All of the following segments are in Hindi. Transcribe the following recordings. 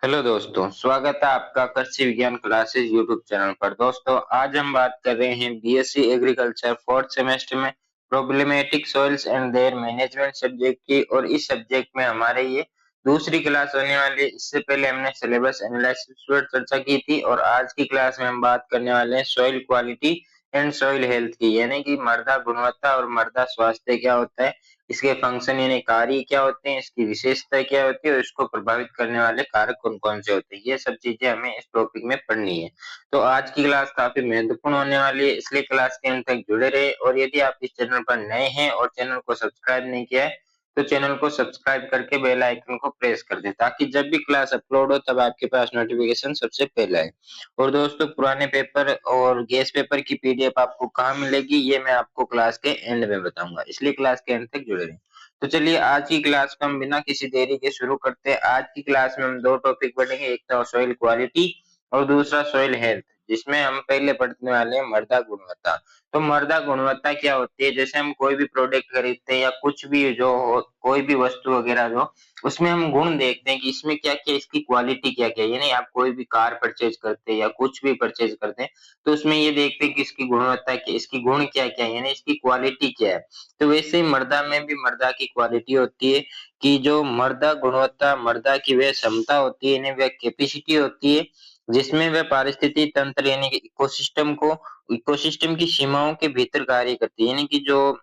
हेलो दोस्तों, स्वागत है आपका कृषि विज्ञान क्लासेस यूट्यूब चैनल पर। दोस्तों, आज हम बात कर रहे हैं बीएससी एग्रीकल्चर फोर्थ सेमेस्टर में problematic soils and there management subject की। और इस सब्जेक्ट में हमारे ये दूसरी क्लास होने वाली है। इससे पहले हमने सिलेबस एनालिसिस पर चर्चा की थी और आज की क्लास में हम बात करने वाले हैं soil quality and soil health की, यानी कि मृदा गुणवत्ता और मृदा स्वास्थ्य क्या होता है, इसके फंक्शन यानी कार्य क्या होते हैं, इसकी विशेषता क्या होती है और इसको प्रभावित करने वाले कारक कौन-कौन से होते हैं। ये सब चीजें हमें इस टॉपिक में पढ़नी है। तो आज की क्लास काफी महत्वपूर्ण होने वाली है, इसलिए क्लास के अंत तक जुड़े रहे। और यदि आप इस चैनल पर नए हैं और चैनल को सब्सक्राइब नहीं किया है, तो चैनल को सब्सक्राइब करके बेल आइकन को प्रेस कर दें, ताकि जब भी क्लास अपलोड हो तब आपके पास नोटिफिकेशन सबसे पहले आए। और दोस्तों, पुराने पेपर और गेस पेपर की पीडीएफ आपको कहाँ मिलेगी, ये मैं आपको क्लास के एंड में बताऊंगा, इसलिए क्लास के एंड तक जुड़े रहें। तो चलिए आज की क्लास को हम बिना किसी देरी के शुरू करते हैं। आज की क्लास में हम दो टॉपिक पढ़ेंगे, एक तो सॉइल क्वालिटी और दूसरा सॉइल हेल्थ, जिसमें हम पहले पढ़ने वाले हैं मृदा गुणवत्ता। तो मृदा गुणवत्ता क्या होती है? जैसे हम कोई भी प्रोडक्ट खरीदते हैं या कुछ भी जो हो, कोई भी वस्तु वगैरह जो, उसमें हम गुण देखते हैं कि इसमें क्या-क्या, इसकी क्वालिटी क्या-क्या है। यानी आप कोई भी कार परचेज करते हैं या कुछ भी परचेज करते हैं, तो उसमें ये देखते हैं कि इसकी गुणवत्ता क्या, इसकी गुण क्या-क्या है, यानी इसकी क्वालिटी क्या है। तो वैसे ही मृदा में भी मृदा की क्वालिटी होती है कि जो मृदा गुणवत्ता, मृदा की वह क्षमता होती है, यानी वह कैपेसिटी होती है, जिसमें वह पारिस्थितिकी तंत्र यानी कि इकोसिस्टम की सीमाओं के भीतर कार्य करती है। यानी कि जो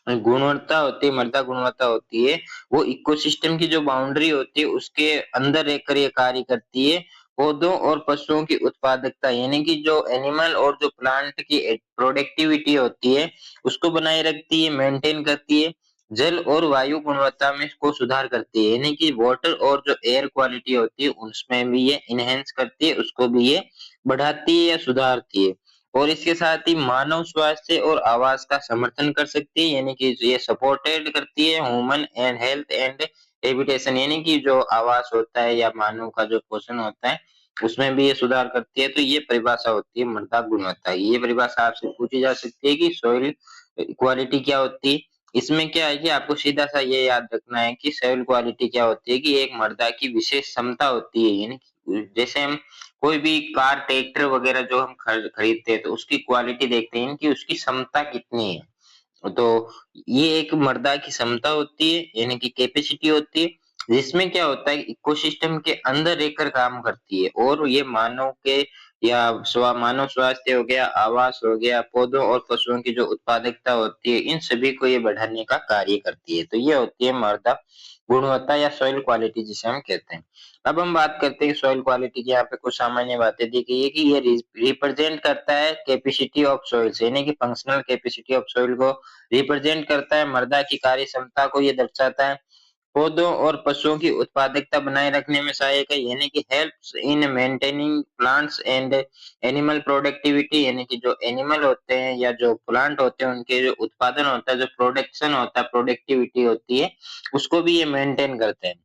गुणवत्ता होती है, मृदा गुणवत्ता होती है, वो इकोसिस्टम की जो बाउंड्री होती है उसके अंदर रहकर ये कार्य करती है। पौधों और पशुओं की उत्पादकता, यानी कि जो एनिमल और जो प्लांट की प्रोडक्टिविटी होती है, उसको बनाए रखती है, मेंटेन करती है। जल और वायु गुणवत्ता में इसको सुधार करती है, यानी कि वाटर और जो एयर क्वालिटी होती है उसमें भी ये इनहेंस करती है, उसको भी ये बढ़ाती है या सुधारती है। और इसके साथ ही मानव स्वास्थ्य और आवास का समर्थन कर सकती है, यानी कि ये सपोर्टेड करती है human and health and habitation, यानी कि जो आवास होता है या मानव का जो पोषण होता है, उसमें भी ये सुधार करती है। तो ये परिभाषा होती है मृदा गुणवत्ता। ये परिभाषा आपसे पूछी जा सकती है कि सॉइल क्वालिटी क्या होती है। इसमें क्या है कि आपको सीधा सा ये याद रखना है कि सॉइल क्वालिटी क्या होती है, कि एक मृदा की विशेष क्षमता होती है। यानी कि जैसे हम कोई भी कार, ट्रैक्टर वगैरह जो हम खरीदते हैं, तो उसकी क्वालिटी देखते हैं कि उसकी क्षमता कितनी है। तो ये एक मृदा की क्षमता होती है, यानी कि कैपेसिटी होती है, जिसमें क्या होता है इकोसिस्टम के अंदर रहकर काम करती है। और ये मानव के या मानव स्वास्थ्य हो गया, आवास हो गया, पौधों और पशुओं की जो उत्पादकता होती है, इन सभी को ये बढ़ाने का कार्य करती है। तो ये होती है मृदा गुणवत्ता या सॉइल क्वालिटी, जिसे हम कहते हैं। अब हम बात करते हैं सॉइल क्वालिटी की। यहाँ पे कुछ सामान्य बातें दी गई है कि ये रिप्रेजेंट करता है कैपेसिटी ऑफ सॉइल्स, यानी कि फंक्शनल कैपेसिटी ऑफ सॉइल को रिप्रेजेंट करता है, मृदा की कार्य क्षमता को ये दर्शाता है। पौधों और पशुओं की उत्पादकता बनाए रखने में सहायक है, यानी कि helps in maintaining plants and animal productivity, यानी कि जो एनिमल होते हैं या जो प्लांट होते हैं उनके जो उत्पादन होता है, जो प्रोडक्शन होता है, प्रोडक्टिविटी होती है, उसको भी ये मेंटेन करते हैं।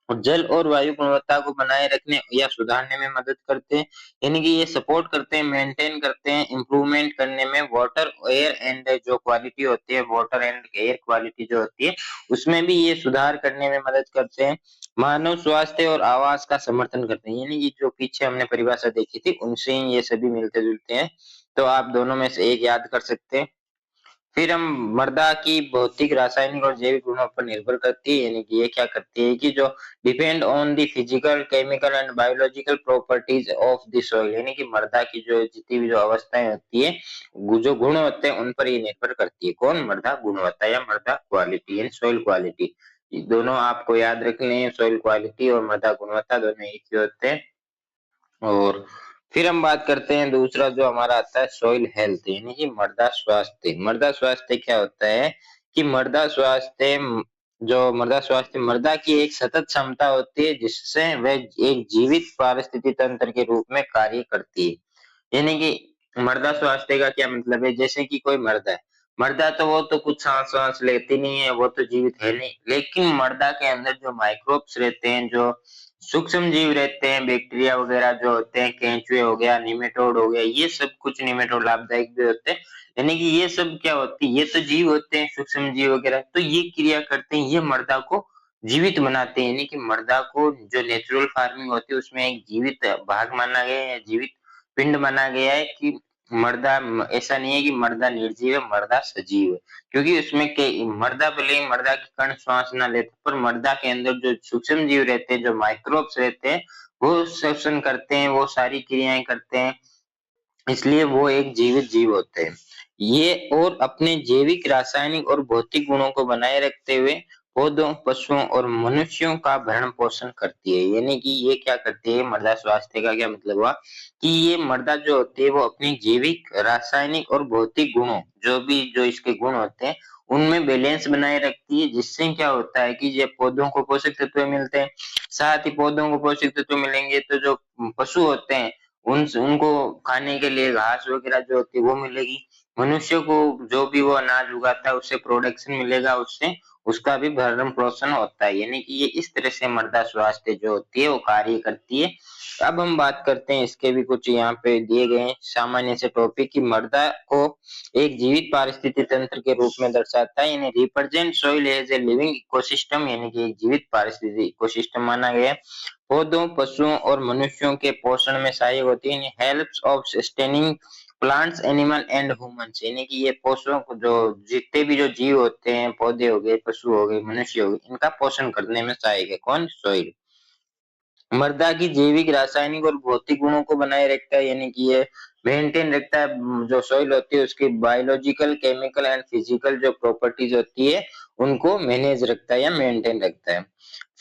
और जल और वायु गुणवत्ता को बनाए रखने या सुधारने में मदद करते हैं, यानी कि ये सपोर्ट करते हैं, मेंटेन करते हैं, इंप्रूवमेंट करने में। वाटर, एयर एंड जो क्वालिटी होती है, वाटर एंड एयर क्वालिटी जो होती है, उसमें भी ये सुधार करने में मदद करते हैं। मानव स्वास्थ्य और आवास का समर्थन करते हैं, यानी कि जो पीछे हमने परिभाषा देखी थी उनसे ही ये सभी मिलते जुलते हैं। तो आप दोनों में से एक याद कर सकते हैं। फिर हम मृदा की भौतिक, रासायनिक और जैविक गुणों पर निर्भर करती है, यानी कि ये क्या करती है कि जो depend on the physical, chemical and biological properties of the soil, यानी कि मृदा की जो जितनी भी जो अवस्थाएं होती है, जो गुण होते हैं, उन पर ये निर्भर करती है। कौन? मृदा गुणवत्ता या मृदा क्वालिटी यानी सॉइल क्वालिटी। ये दोनों आपको याद रख लें, सॉइल क्वालिटी और मृदा गुणवत्ता दोनों एक ही होते हैं। और फिर हम बात करते हैं दूसरा जो हमारा आता है सॉइल हेल्थ, यानी कि मृदा स्वास्थ्य। मृदा स्वास्थ्य क्या होता है कि मृदा स्वास्थ्य, मृदा स्वास्थ्य मृदा की एक सतत क्षमता होती है, जिससे वह एक जीवित पारिस्थितिक तंत्र के रूप में कार्य करती है। यानी कि मृदा स्वास्थ्य का क्या मतलब है? जैसे कि कोई मृदा है, मृदा तो वो तो कुछ सांस वांस लेती नहीं है, वो तो जीवित है नहीं, लेकिन मृदा के अंदर जो माइक्रोब्स रहते हैं, जो सूक्ष्म जीव रहते हैं, बैक्टीरिया वगैरह जो होते हैं, केंचुए हो गया, निमेटोड हो गया, ये सब, कुछ निमेटोड लाभदायक भी होते हैं, यानी कि ये सब क्या होती है, ये तो जीव होते हैं, सूक्ष्म जीव वगैरह, तो ये क्रिया करते हैं, ये मृदा को जीवित बनाते हैं, यानी कि मृदा को जो नेचुरल फार्मिंग होती है उसमें एक जीवित भाग माना गया है, जीवित पिंड माना गया है कि मृदा ऐसा नहीं है कि मृदा निर्जीव है, मृदा सजीव है, क्योंकि उसमें के मृदा भले ही मृदा के कण श्वास ना लेते पर मृदा के अंदर जो सूक्ष्म जीव रहते हैं, जो माइक्रोब्स रहते हैं, वो श्वसन करते हैं, वो सारी क्रियाएं करते हैं, इसलिए वो एक जीवित जीव होते हैं। ये और अपने जैविक, रासायनिक और भौतिक गुणों को बनाए रखते हुए पौधों, पशुओं और मनुष्यों का भरण पोषण करती है। यानी कि ये क्या करती है, मृदा स्वास्थ्य का क्या मतलब हुआ कि ये मृदा जो होती है वो अपनी जैविक, रासायनिक और भौतिक गुणों, जो भी जो इसके गुण होते हैं, उनमें बैलेंस बनाए रखती है, जिससे क्या होता है कि ये पौधों को पोषक तत्व मिलते हैं, साथ ही पौधों को पोषक तत्व मिलेंगे तो जो पशु होते हैं उनको खाने के लिए घास वगैरह जो होती है वो मिलेगी, मनुष्य को जो भी वो अनाज उगाता है उससे प्रोडक्शन मिलेगा, उससे उसका भी भरण पोषण होता है। यानी कि ये इस तरह से मृदा स्वास्थ्य जो होती है वो कार्य करती है। अब हम बात करते हैं, इसके भी कुछ यहाँ पे दिए गए हैं सामान्य से टॉपिक, कि मृदा को एक जीवित पारिस्थितिक तंत्र के रूप में दर्शाता है, यानी represent soil as a living ecosystem, यानी कि एक जीवित पारिस्थितिक इकोसिस्टम माना गया है। पौधों, पशुओं और मनुष्यों के पोषण में सहायक होती है, helps of sustaining plants, animal and humans, यानी कि ये पोषण को जो जितने भी जो जीव होते हैं, पौधे हो गए, पशु हो गए, मनुष्य हो गए, इनका पोषण करने में सहायक है कौन, सॉइल। मृदा की जैविक, रासायनिक और भौतिक गुणों को बनाए रखता है, यानी कि ये मेंटेन रखता है, जो सॉइल होती है उसकी बायोलॉजिकल, केमिकल एंड फिजिकल जो प्रॉपर्टीज होती है उनको मैनेज रखता है या मेंटेन रखता है।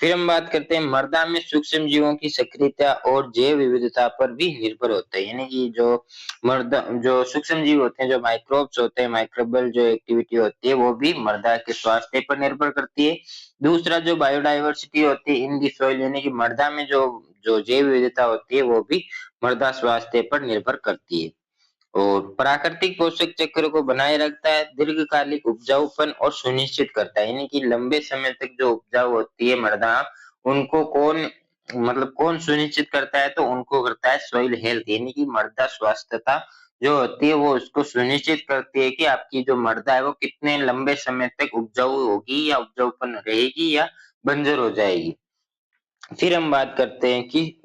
फिर हम बात करते हैं, मृदा में सूक्ष्म जीवों की सक्रियता और जैव विविधता पर भी निर्भर होता है, यानी कि जो मृदा, जो सूक्ष्म जीव होते हैं, जो माइक्रोब्स होते हैं, माइक्रोबियल जो एक्टिविटी होती है वो भी मृदा के स्वास्थ्य पर निर्भर करती है। दूसरा जो बायोडायवर्सिटी होती है इन दी सॉइल, यानी कि मृदा में जो जो जैव विविधता होती है वो भी मृदा स्वास्थ्य पर निर्भर करती है। और प्राकृतिक पोषक चक्र को बनाए रखता है, दीर्घकालिक उपजाऊपन और सुनिश्चित करता है, यानी कि लंबे समय तक जो उपजाऊ होती है मृदा, उनको कौन मतलब कौन सुनिश्चित करता है, तो उनको करता है सॉइल हेल्थ, यानी कि मृदा स्वास्थ्यता जो होती है वो उसको सुनिश्चित करती है कि आपकी जो मृदा है वो कितने लंबे समय तक उपजाऊ होगी या उपजाऊपन रहेगी या बंजर हो जाएगी। फिर हम बात करते हैं कि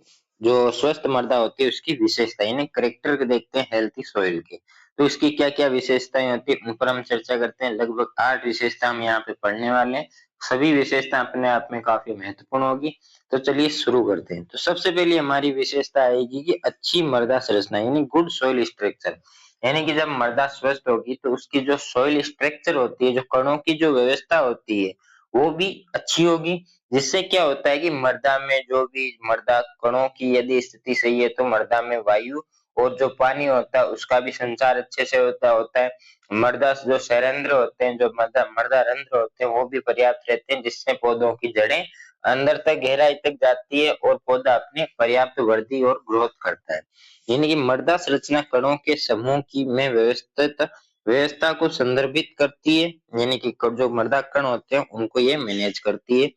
जो स्वस्थ मृदा होती है उसकी विशेषता, यानी करेक्टर को देखते हैं हेल्थी सॉइल के, तो इसकी क्या क्या विशेषताएं होती है उन पर हम चर्चा करते हैं। लगभग 8 विशेषता हम यहाँ पे पढ़ने वाले हैं, सभी विशेषता अपने आप में काफी महत्वपूर्ण होगी। तो चलिए शुरू करते हैं। तो सबसे पहले हमारी विशेषता आएगी कि अच्छी मृदा संरचना, यानी गुड सॉइल स्ट्रक्चर, यानी कि जब मृदा स्वस्थ होगी तो उसकी जो सॉइल स्ट्रक्चर होती है, जो कणों की जो व्यवस्था होती है वो भी अच्छी होगी, जिससे क्या होता है कि मृदा में जो भी मृदा कणों की यदि स्थिति सही है तो मृदा में वायु और जो पानी होता है उसका भी संचार अच्छे से होता है। मृदा जो शैलेंद्र होते हैं, जो मृदा मृदा रंध्र होते हैं वो भी पर्याप्त रहते हैं, जिससे पौधों की जड़ें अंदर तक गहराई तक जाती है और पौधा अपने पर्याप्त वृद्धि और ग्रोथ करता है। यानी कि मृदा संरचना कणों के समूह की में व्यवस्थित व्यवस्था को संदर्भित करती है, यानी कि जो मृदा कण होते हैं उनको ये मैनेज करती है।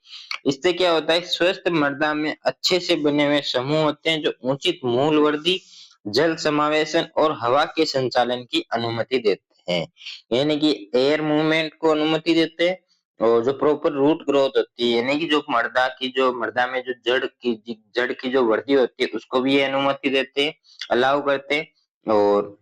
इससे क्या होता है, स्वस्थ मृदा में अच्छे से बने हुए समूह होते हैं जो उचित मूल वृद्धि, जल समावेशन और हवा के संचालन की अनुमति देते हैं, यानी कि एयर मूवमेंट को अनुमति देते हैं। और जो प्रॉपर रूट ग्रोथ होती है, यानी कि जो मृदा में जो जड़ की जो वृद्धि होती है उसको भी ये अनुमति देते हैं, अलाउ करते हैं। और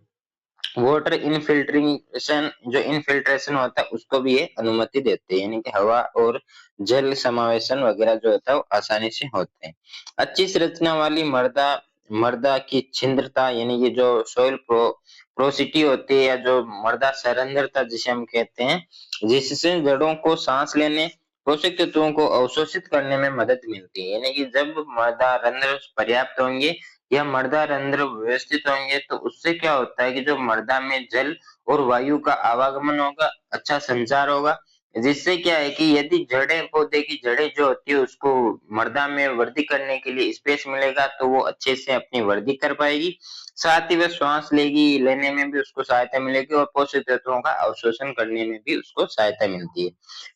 वाटर इनफिल्ट्रेशन, जो इनफिल्ट्रेशन होता है उसको भी ये अनुमति देते हैं, यानी कि हवा और जल समावेशन वगैरह जो होता है वो आसानी से होते हैं। अच्छी संरचना वाली मृदा मृदा की छिद्रता, यानी कि जो सॉइल प्रोसिटी होती है या जो मृदा संरंध्रता जिसे हम कहते हैं, जिससे जड़ों को सांस लेने, पोषक तत्वों को अवशोषित करने में मदद मिलती है, यानी कि जब मृदा रंध्र पर्याप्त होंगे या मृदा रंध्र व्यवस्थित होंगे तो उससे क्या होता है कि जो मृदा में जल और वायु का आवागमन होगा, अच्छा संचार होगा, जिससे क्या है कि यदि जड़ें, पौधे की जड़ें जो होती है उसको मृदा में वृद्धि करने के लिए स्पेस मिलेगा तो वो अच्छे से अपनी वृद्धि कर पाएगी, साथ ही वह श्वास लेने में भी उसको सहायता मिलेगी और पोषक तत्वों का अवशोषण करने में भी उसको सहायता मिलती है।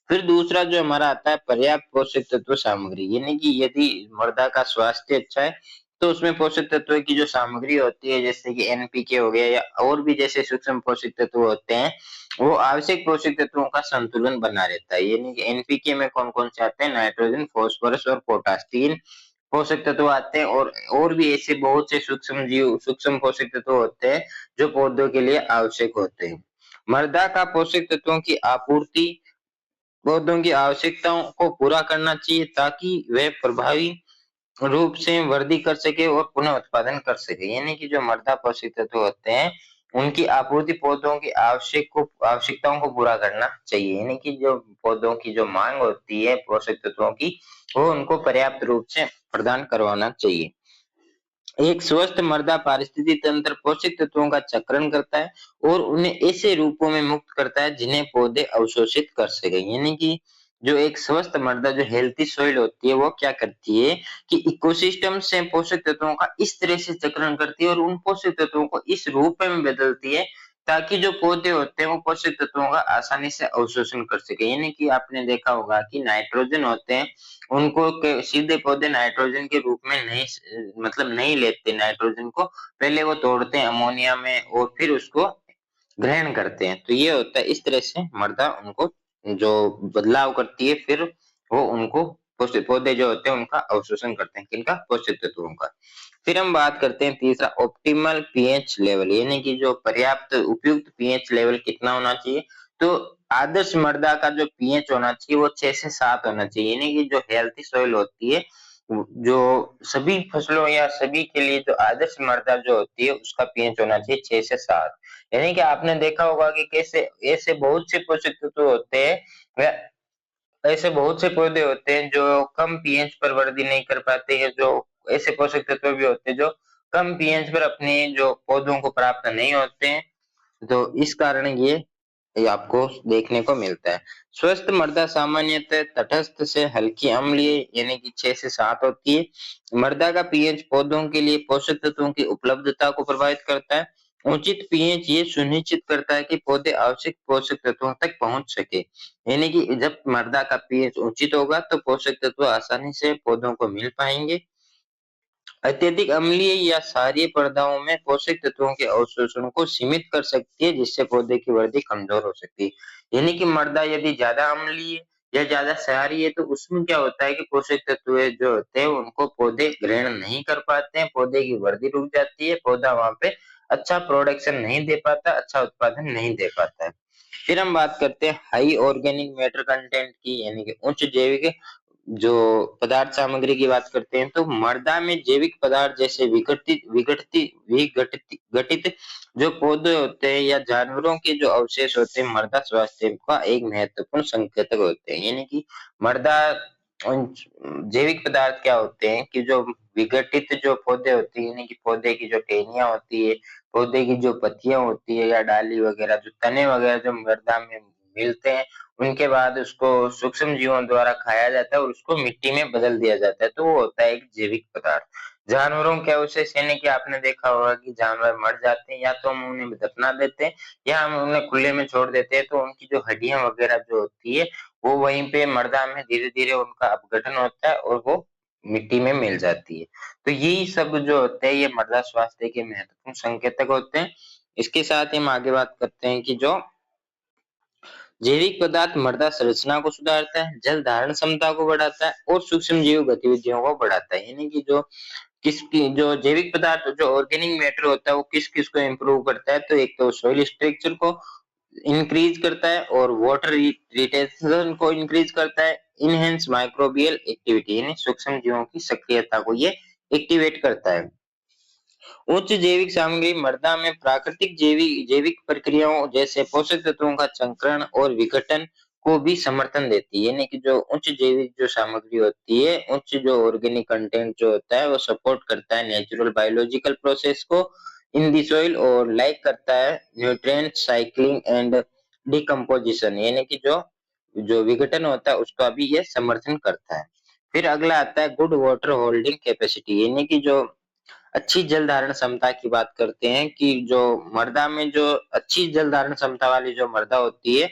फिर दूसरा जो हमारा आता है पर्याप्त पोषक तत्व सामग्री, यानी कि यदि मृदा का स्वास्थ्य अच्छा है तो उसमें पोषक तत्वों की जो सामग्री होती है जैसे कि एनपीके हो गया या और भी जैसे सूक्ष्म पोषक तत्व होते हैं, वो आवश्यक पोषक तत्वों का संतुलन बना रहता है। यानी कि एनपीके में कौन-कौन से आते हैं? नाइट्रोजन, फास्फोरस और पोटाश, 3 पोषक तत्व आते हैं और भी ऐसे बहुत से सूक्ष्म पोषक तत्व होते हैं जो पौधों के लिए आवश्यक होते हैं। मृदा का पोषक तत्वों की आपूर्ति पौधों की आवश्यकताओं को पूरा करना चाहिए ताकि वे प्रभावी रूप से वृद्धि कर सके और पुनः उत्पादन कर सके। यानी कि जो मृदा पोषक तत्व होते हैं, उनकी आपूर्ति पौधों की आवश्यकताओं को पूरा करना चाहिए। यानी कि जो पौधों की जो मांग होती है पोषक तत्वों की, वो उनको पर्याप्त रूप से प्रदान करवाना चाहिए। एक स्वस्थ मृदा पारिस्थितिकी तंत्र पोषक तत्वों का चक्रण करता है और उन्हें ऐसे रूपों में मुक्त करता है जिन्हें पौधे अवशोषित कर सके। यानी कि जो एक स्वस्थ मृदा जो हेल्थी सॉइल होती है वो क्या करती है कि इकोसिस्टम से पोषक तत्वों का इस तरह से चक्रण करती है और उन पोषक तत्वों को इस रूप में बदलती है ताकि जो पौधे होते हैं वो पोषक तत्वों का आसानी से अवशोषण कर सके। यानी कि आपने देखा होगा कि नाइट्रोजन होते हैं, उनको सीधे पौधे नाइट्रोजन के रूप में मतलब नहीं लेते नाइट्रोजन को, पहले वो तोड़ते हैं अमोनिया में और फिर उसको ग्रहण करते हैं। तो ये होता है इस तरह से मृदा उनको जो बदलाव करती है, फिर वो उनको पोषक पौधे जो होते हैं उनका अवशोषण करते हैं, किनका? पोषक तत्वों का। फिर हम बात करते हैं तीसरा, ऑप्टिमल पीएच लेवल, यानी कि जो पर्याप्त उपयुक्त पीएच लेवल कितना होना चाहिए। तो आदर्श मृदा का जो पीएच होना चाहिए वो 6 से 7 होना चाहिए। यानी कि जो हेल्थी सॉइल होती है, जो सभी फसलों या सभी के लिए जो आदर्श मृदा जो होती है उसका पीएच होना चाहिए 6 से 7। यानी कि आपने देखा होगा कि कैसे ऐसे बहुत से पोषक तत्व होते हैं, वह ऐसे बहुत से पौधे होते हैं जो कम पीएच पर वृद्धि नहीं कर पाते हैं, जो ऐसे पोषक तत्व भी होते हैं जो कम पीएच पर अपने जो पौधों को प्राप्त नहीं होते हैं। तो इस कारण ये आपको देखने को मिलता है। स्वस्थ मृदा सामान्यतः तटस्थ से हल्की अम्लीय यानी कि 6 से 7 होती है। मृदा का पीएच पौधों के लिए पोषक तत्वों की उपलब्धता को प्रभावित करता है। उचित पीएच ये सुनिश्चित करता है कि पौधे आवश्यक पोषक तत्वों तक पहुंच सके। यानी कि जब मृदा का पीएच उचित होगा तो पोषक तत्व आसानी से पौधों को मिल पाएंगे। अत्यधिक अम्लीय या क्षारीय पदार्थों में पोषक तत्वों के अवशोषण को सीमित कर सकती है जिससे पौधे की वृद्धि कमजोर हो सकती है। यानी कि मृदा यदि ज्यादा अम्लीय या ज्यादा क्षारीय है तो उसमें क्या होता है कि पोषक तत्व जो होते हैं उनको पौधे ग्रहण नहीं कर पाते हैं, पौधे की वृद्धि रुक जाती है, पौधा वहां पे अच्छा प्रोडक्शन नहीं दे पाता, अच्छा उत्पादन नहीं दे पाता है। फिर हम बात करते हैं हाई ऑर्गेनिक मैटर कंटेंट की, यानी कि उच्च जैविक जो पदार्थ सामग्री की बात करते हैं तो मृदा में जैविक पदार्थ जैसे विघटित घटित जो पौधे होते हैं या जानवरों के जो अवशेष होते हैं मृदा स्वास्थ्य का एक महत्वपूर्ण संकेतक होते हैं। यानी कि मृदा जैविक पदार्थ क्या होते हैं कि जो विघटित जो पौधे होते हैं, यानी कि पौधे की जो टहनियां होती है, पौधे की जो पत्तियां होती है या डाली वगैरह जो तने वगैरह जो मृदा में मिलते हैं, उनके बाद उसको सूक्ष्म जीवों द्वारा खाया जाता है और उसको मिट्टी में बदल दिया जाता है, तो वो होता है एक जैविक पदार्थ। जानवरों के अवशेष, यानी कि आपने देखा होगा कि जानवर मर जाते हैं या तो हम उन्हें दफना देते हैं या हम उन्हें खुले में छोड़ देते हैं, तो उनकी जो हड्डियां वगैरह जो होती है वो वहीं पे मृदा में धीरे धीरे उनका अपघटन होता है और वो मिट्टी में मिल जाती है। तो यही सब जो होते हैं ये मृदा स्वास्थ्य के महत्वपूर्ण संकेतक होते हैं। इसके साथ ही हम आगे बात करते हैं कि जो जैविक पदार्थ मृदा संरचना को सुधारता है, जल धारण क्षमता को बढ़ाता है और सूक्ष्म जीव गतिविधियों को बढ़ाता है। यानी कि जो किसकी जो जैविक पदार्थ जो ऑर्गेनिक मैटर होता है वो किस किस को इम्प्रूव करता है, तो एक तो सॉइल स्ट्रक्चर को इंक्रीज करता है और वाटर रिटेंशन को इंक्रीज करता है। इनहेंस माइक्रोबियल एक्टिविटी यानी सूक्ष्म जीवों की सक्रियता को ये एक्टिवेट करता है। उच्च जैविक सामग्री मृदा में प्राकृतिक जैविक जैविक प्रक्रियाओं जैसे पोषक तत्वों का चक्रण और विघटन को भी समर्थन देती है। यानी कि जो उच्च जैविक जो सामग्री होती है, उच्च जो ऑर्गेनिक कंटेंट जो होता है वो सपोर्ट करता है नेचुरल बायोलॉजिकल प्रोसेस को इन दी सॉइल और लाइक करता है न्यूट्रिएंट साइक्लिंग एंड डिकम्पोजिशन, यानी कि जो जो विघटन होता है उसका भी ये समर्थन करता है। फिर अगला आता है गुड वाटर होल्डिंग कैपेसिटी, यानी कि जो अच्छी जल धारण क्षमता की बात करते हैं कि जो मृदा में जो अच्छी जल धारण क्षमता वाली जो मृदा होती है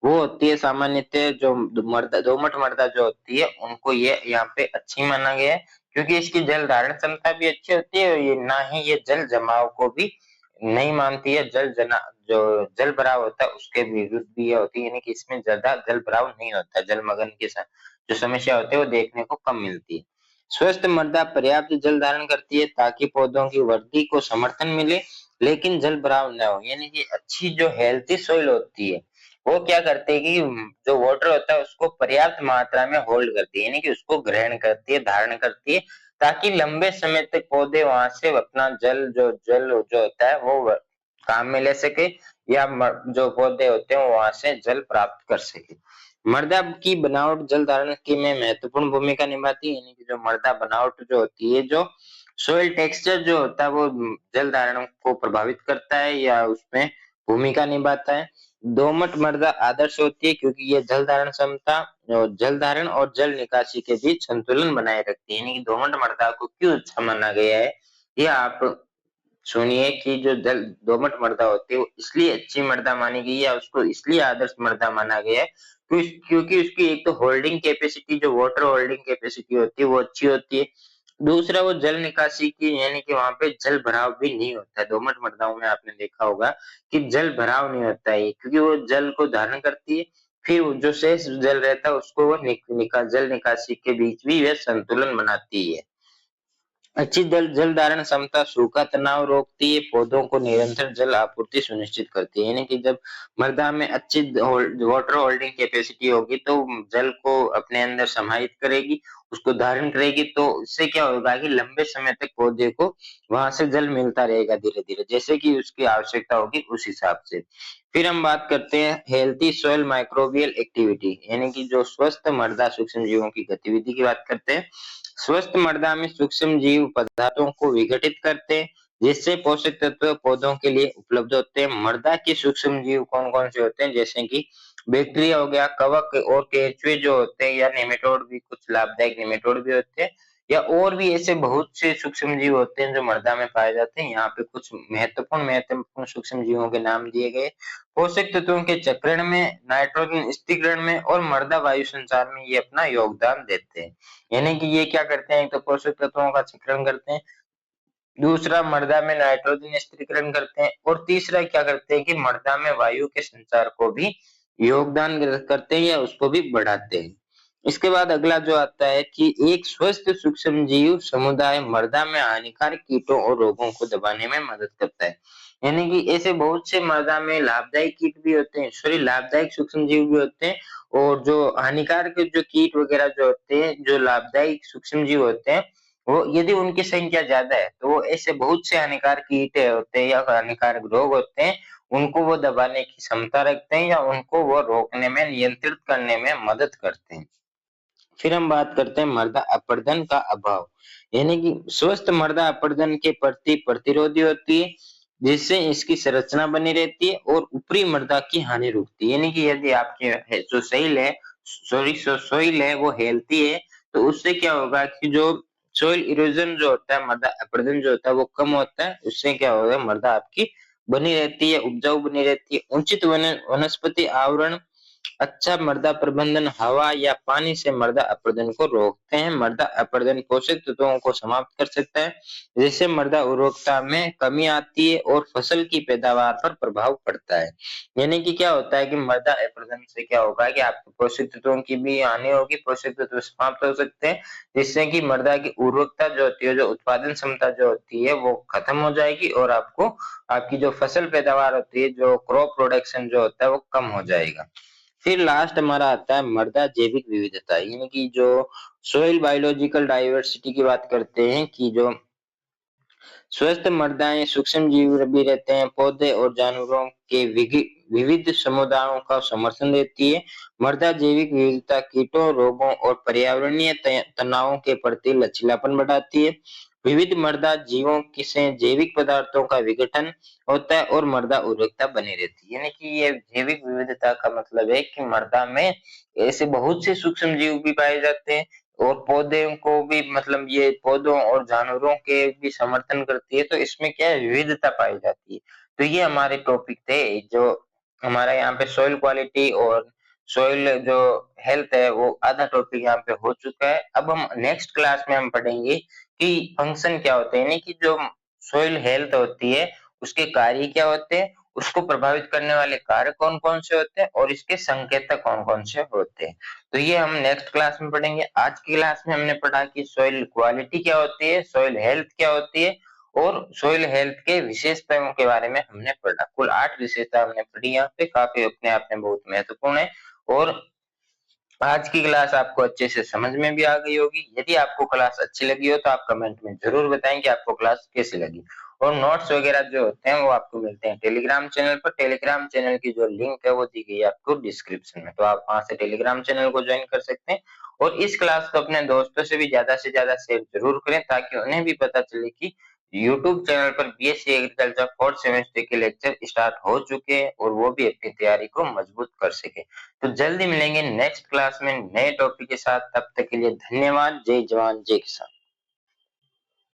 वो होती है सामान्यतः जो मृदा दोमट मृदा जो होती है उनको ये यहाँ पे अच्छी माना गया है क्योंकि इसकी जल धारण क्षमता भी अच्छी होती है और ये ना ही ये जल जमाव को भी नहीं मानती है। जो जल भराव होता है उसके विरुद्ध भी ये होती है, यानी कि इसमें ज्यादा जल भराव नहीं होता। जलमग्न के साथ जो समस्या होती है वो देखने को कम मिलती है। स्वस्थ मृदा पर्याप्त जल धारण करती है ताकि पौधों की वृद्धि को समर्थन मिले, लेकिन जल भराव न हो। यानी कि अच्छी जो हेल्थी सॉइल होती है वो क्या करती है कि जो वाटर होता है उसको पर्याप्त मात्रा में होल्ड करती है, यानी कि उसको ग्रहण करती है, धारण करती है, ताकि लंबे समय तक पौधे वहां से अपना जल जो होता है वो काम में ले सके, या जो पौधे होते हैं वहां से जल प्राप्त कर सके। मृदा की बनावट जल धारण की में महत्वपूर्ण भूमिका निभाती है, यानी कि जो मृदा बनावट जो होती है, जो सोइल टेक्सचर जो होता है वो जल धारण को प्रभावित करता है या उसमें भूमिका निभाता है। दोमट मृदा आदर्श होती है क्योंकि ये जल धारण और जल निकासी के बीच संतुलन बनाए रखती है। यानी कि दोमट मृदा को क्यों अच्छा माना गया है, ये आप सुनिए कि जो जल दोमट मृदा होती है वो इसलिए अच्छी मृदा मानी गई है या उसको इसलिए आदर्श मृदा माना गया है क्योंकि उसकी एक तो होल्डिंग कैपेसिटी, जो वाटर होल्डिंग कैपेसिटी होती है वो अच्छी होती है। दूसरा वो जल निकासी की, यानी कि वहां पे जल भराव भी नहीं होता है। दोमट मृदाओं में आपने देखा होगा कि जल भराव नहीं होता है क्योंकि वो जल को धारण करती है, फिर वो जो शेष जल रहता है उसको वो जल निकासी के बीच भी वह संतुलन बनाती है। अच्छी जल धारण क्षमता सूखा तनाव रोकती है, पौधों को निरंतर जल आपूर्ति सुनिश्चित करती है। यानी कि जब मृदा में अच्छी वाटर होल्डिंग कैपेसिटी होगी तो जल को अपने अंदर समाहित करेगी, उसको धारण करेगी, तो इससे क्या होगा कि लंबे समय तक पौधे को वहां से जल मिलता रहेगा धीरे धीरे, जैसे कि उसकी आवश्यकता होगी उस हिसाब से। फिर हम बात करते हैं हेल्थी सॉइल माइक्रोबियल एक्टिविटी, यानी कि जो स्वस्थ मृदा सूक्ष्म जीवों की गतिविधि की बात करते हैं। स्वस्थ मृदा में सूक्ष्म जीव पदार्थों को विघटित करते हैं, जिससे पोषक तत्व पौधों के लिए उपलब्ध होते हैं। मृदा के सूक्ष्म जीव कौन कौन से होते हैं, जैसे कि बैक्टीरिया हो गया, कवक और केंचुए जो होते हैं, या नेमेटोड भी, कुछ लाभदायक नेमेटोड भी होते हैं, या और भी ऐसे बहुत से सूक्ष्म जीव होते हैं जो मृदा में पाए जाते हैं। यहाँ पे कुछ महत्वपूर्ण सूक्ष्म जीवों के नाम दिए गए। पोषक तत्वों के चक्रण में, नाइट्रोजन स्थिरीकरण में और मृदा वायु संचार में ये अपना योगदान देते हैं। यानी कि ये क्या करते हैं, एक तो पोषक तत्वों का चक्रण करते हैं, दूसरा मृदा में नाइट्रोजन स्थिरीकरण करते हैं, और तीसरा क्या करते हैं कि मृदा में वायु के संचार को भी योगदान करते हैं या उसको भी बढ़ाते हैं। इसके बाद अगला जो आता है कि एक स्वस्थ सूक्ष्म जीव समुदाय मृदा में हानिकारक कीटों और रोगों को दबाने में मदद करता है। यानी कि ऐसे बहुत से मृदा में लाभदायक कीट भी होते हैं, सॉरी लाभदायक सूक्ष्म जीव भी होते हैं, और जो हानिकारक जो कीट वगैरह जो होते हैं, जो लाभदायक सूक्ष्म जीव होते हैं, वो यदि उनकी संख्या ज्यादा है तो वो ऐसे बहुत से हानिकारक कीट होते हैं या हानिकारक रोग होते हैं, उनको वो दबाने की क्षमता रखते हैं या उनको वो रोकने में, नियंत्रित करने में मदद करते हैं। फिर हम बात करते हैं मृदा अपरदन का अभाव, यानी कि स्वस्थ मृदा अपरदन के प्रति प्रतिरोधी होती है, जिससे इसकी संरचना बनी रहती है और ऊपरी मृदा की हानि रुकती है। यानी कि यदि आपकी जो सोइल है वो हेल्थी है, तो उससे क्या होगा कि जो सोइल इरोजन जो होता है, मृदा अपरदन जो होता है वो कम होता है। उससे क्या होगा, मृदा आपकी बनी रहती है, उपजाऊ बनी रहती है। उचित वनस्पति आवरण, अच्छा मृदा प्रबंधन हवा या पानी से मृदा अपरदन को रोकते हैं। मृदा अपरदन पोषक तत्वों को समाप्त कर सकता है, जिससे मृदा उर्वरकता में कमी आती है और फसल की पैदावार पर प्रभाव पड़ता है। यानी कि क्या होता है कि मृदा अपरदन से क्या होगा कि आपके पोषक तत्वों की भी हानि होगी, पोषक तत्व समाप्त हो सकते हैं, जिससे कि मृदा की उर्वरकता जो होती है, जो उत्पादन क्षमता जो होती है वो खत्म हो जाएगी, और आपको आपकी जो फसल पैदावार होती है, जो क्रॉप प्रोडक्शन जो होता है वो कम हो जाएगा। फिर लास्ट हमारा आता है मृदा जैविक विविधता, यानी कि जो सोइल बायोलॉजिकल डाइवर्सिटी की बात करते हैं कि जो स्वस्थ मृदाएं सूक्ष्म जीव भी रहते हैं, पौधे और जानवरों के विविध समुदायों का समर्थन देती है। मृदा जैविक विविधता कीटों, रोगों और पर्यावरणीय तनावों के प्रति लचीलापन बढ़ाती है। विविध मृदा जीवों की से जैविक पदार्थों का विघटन होता है और मृदा उर्वरकता बनी रहती है। यानी कि ये जैविक विविधता का मतलब है कि मृदा में ऐसे बहुत से सूक्ष्म जीव भी पाए जाते हैं, और पौधे को भी, मतलब ये पौधों और जानवरों के भी समर्थन करती है, तो इसमें क्या है, विविधता पाई जाती है। तो ये हमारे टॉपिक थे, जो हमारा यहाँ पे सॉइल क्वालिटी और सॉइल जो हेल्थ है वो आधा टॉपिक यहाँ पे हो चुका है। अब हम नेक्स्ट क्लास में हम पढ़ेंगे कि फंक्शन क्या होते हैं, यानी कि जो सॉइल हेल्थ होती है उसके कार्य क्या होते हैं, उसको प्रभावित करने वाले कारक कौन-कौन से होते हैं और इसके संकेतक कौन-कौन से होते हैं। तो ये हम नेक्स्ट क्लास में पढ़ेंगे। आज की क्लास में हमने पढ़ा कि सॉइल क्वालिटी क्या होती है, सॉइल हेल्थ क्या होती है और सॉइल हेल्थ के विशेषताओं के बारे में हमने पढ़ा। कुल 8 विशेषता हमने पढ़ी यहाँ पे, काफी अपने आप में बहुत महत्वपूर्ण है और आज की क्लास आपको अच्छे से समझ में भी आ गई होगी। यदि आपको क्लास अच्छी लगी हो तो आप कमेंट में जरूर बताएं कि आपको क्लास कैसी लगी। और नोट्स वगैरह जो होते हैं वो आपको मिलते हैं टेलीग्राम चैनल पर। टेलीग्राम चैनल की जो लिंक है वो दी गई है आपको डिस्क्रिप्शन में, तो आप वहां से टेलीग्राम चैनल को ज्वाइन कर सकते हैं। और इस क्लास को अपने दोस्तों से भी ज्यादा से ज्यादा शेयर जरूर करें ताकि उन्हें भी पता चले कि यूट्यूब चैनल पर बीएससी एग्रीकल्चर फोर्थ सेमेस्टर के लेक्चर स्टार्ट हो चुके हैं और वो भी अपनी तैयारी को मजबूत कर सके। तो जल्दी मिलेंगे नेक्स्ट क्लास में नए टॉपिक के साथ, तब तक के लिए धन्यवाद। जय जवान जय किसान।